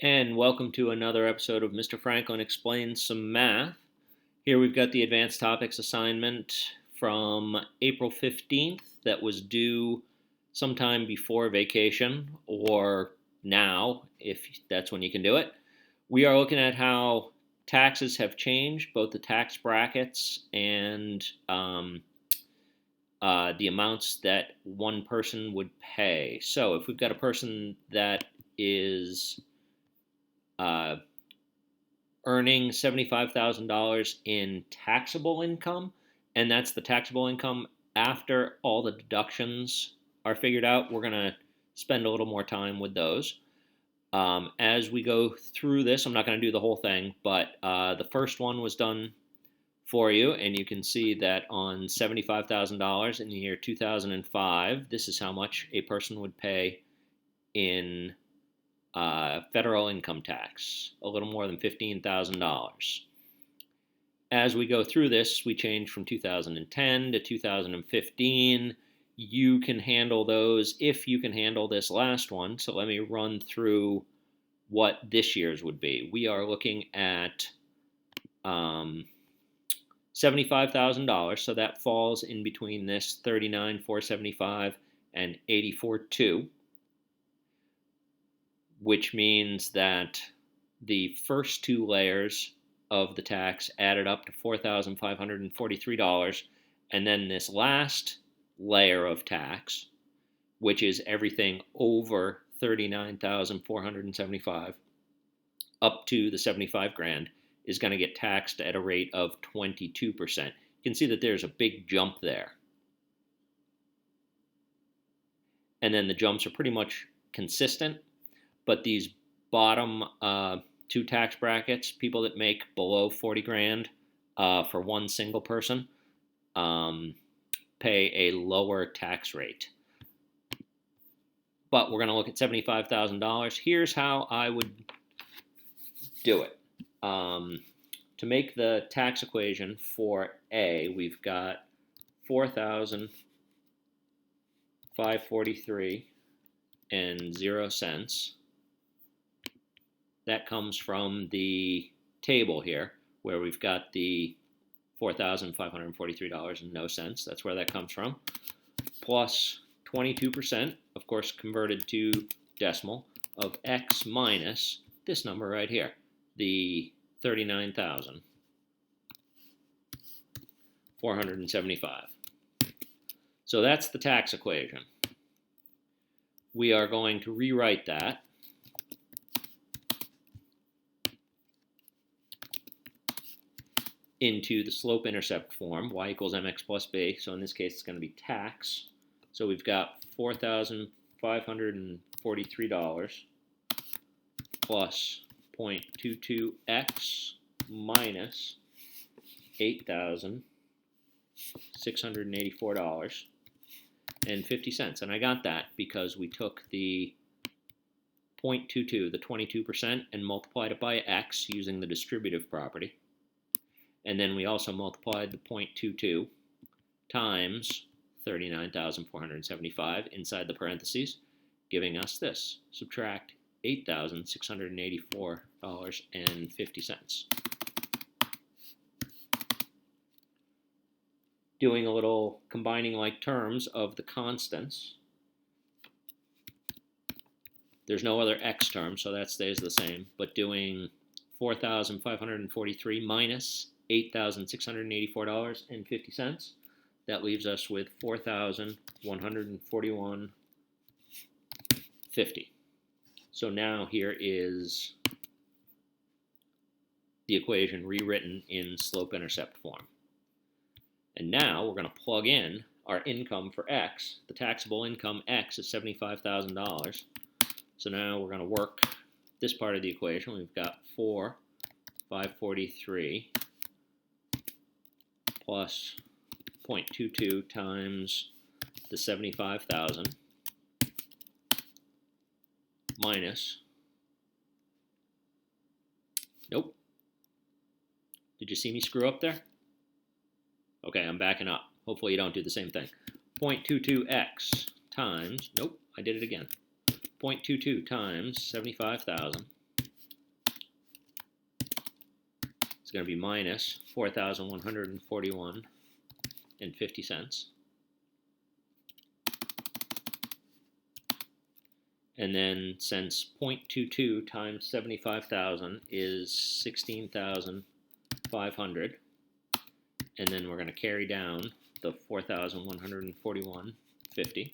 And welcome to another episode of Mr. Franklin Explains Some Math. Here we've got the advanced topics assignment from April 15th that was due sometime before vacation or now, if that's when you can do it. We are looking at how taxes have changed, both the tax brackets and the amounts that one person would pay. So if we've got a person that is earning $75,000 in taxable income, and that's the taxable income after all the deductions are figured out. We're going to spend a little more time with those. As we go through this, I'm not going to do the whole thing, but the first one was done for you, and you can see that on $75,000 in the year 2005, this is how much a person would pay in federal income tax, a little more than $15,000. As we go through this, we change from 2010 to 2015. You can handle those if you can handle this last one. So let me run through what this year's would be. We are looking at $75,000, so that falls in between this $39,475 and $84,200. Which means that the first two layers of the tax added up to $4,543, and then this last layer of tax, which is everything over $39,475 up to the 75 grand, is going to get taxed at a rate of 22%. You can see that there's a big jump there. And then the jumps are pretty much consistent. But these bottom two tax brackets, people that make below 40 grand for one single person, pay a lower tax rate. But we're going to look at $75,000. Here's how I would do it. To make the tax equation for A, we've got $4,543 and 0 cents. That comes from the table here, where we've got the $4,543 and no cents. That's where that comes from. Plus 22%, of course, converted to decimal, of X minus this number right here, the 39,475. So that's the tax equation. We are going to rewrite that into the slope-intercept form, y equals mx plus b. So in this case, it's going to be tax. So we've got $4,543 plus 0.22x minus $8,684.50. And I got that because we took the 0.22, the 22%, and multiplied it by x using the distributive property. And then we also multiplied the 0.22 times 39,475 inside the parentheses, giving us this. Subtract $8,684.50. Doing a little combining like terms of the constants. There's no other x term, so that stays the same. But doing 4,543 minus $8,684.50. That leaves us with $4,141.50. So now here is the equation rewritten in slope-intercept form. And now we're going to plug in our income for x. The taxable income x is $75,000. So now we're going to work this part of the equation. We've got 4,543 plus 0.22 times the 75,000 minus, nope, did you see me screw up there? Okay, I'm backing up. Hopefully you don't do the same thing. 0.22x times, nope, I did it again. 0.22 times 75,000 is going to be minus 4,141.50. And then since 0.22 times 75,000 is 16,500, and then we're going to carry down the 4,141.50.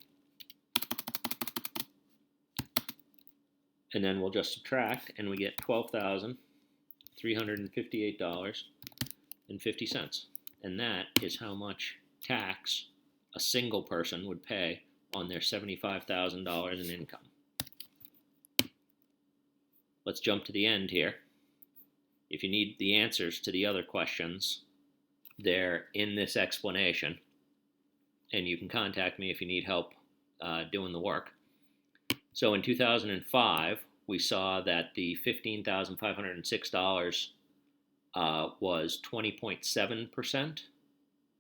And then we'll just subtract, and we get $12,358.50. And that is how much tax a single person would pay on their $75,000 in income. Let's jump to the end here. If you need the answers to the other questions, they're in this explanation, and you can contact me if you need help doing the work. So in 2005, we saw that the $15,506 was 20.7%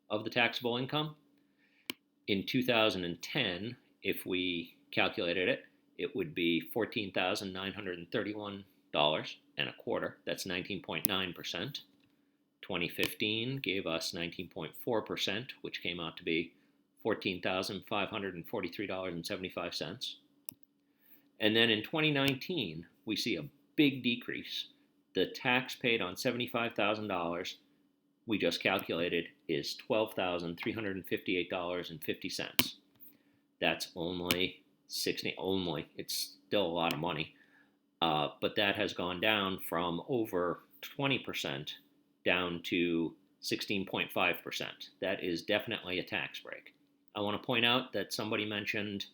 of the taxable income. In 2010, if we calculated it, it would be $14,931.25. That's 19.9%. 2015 gave us 19.4%, which came out to be $14,543.75. And then in 2019, we see a big decrease. The tax paid on $75,000 we just calculated is $12,358.50. That's only it's still a lot of money, but that has gone down from over 20% down to 16.5%. That is definitely a tax break. I want to point out that somebody mentioned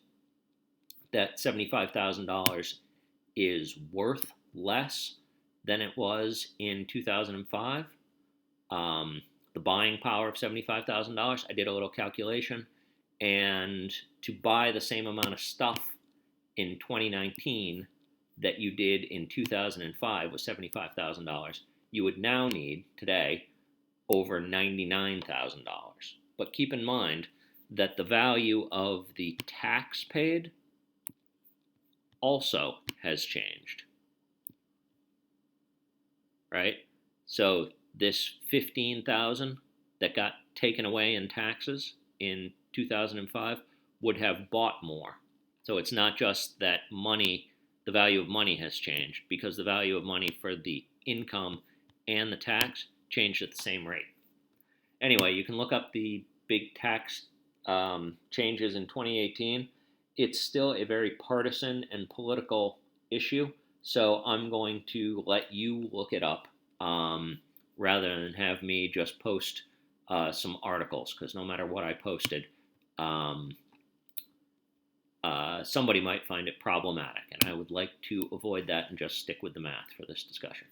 that $75,000 is worth less than it was in 2005. The buying power of $75,000, I did a little calculation, and to buy the same amount of stuff in 2019 that you did in 2005 with $75,000, you would now need today over $99,000. But keep in mind that the value of the tax paid also has changed, right? So this $15,000 that got taken away in taxes in 2005 would have bought more. So it's not just that money, the value of money has changed, because the value of money for the income and the tax changed at the same rate. Anyway, you can look up the big tax changes in 2018. It's still a very partisan and political issue, so I'm going to let you look it up rather than have me just post some articles, because no matter what I posted, somebody might find it problematic, and I would like to avoid that and just stick with the math for this discussion.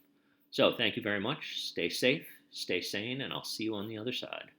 So thank you very much. Stay safe, stay sane, and I'll see you on the other side.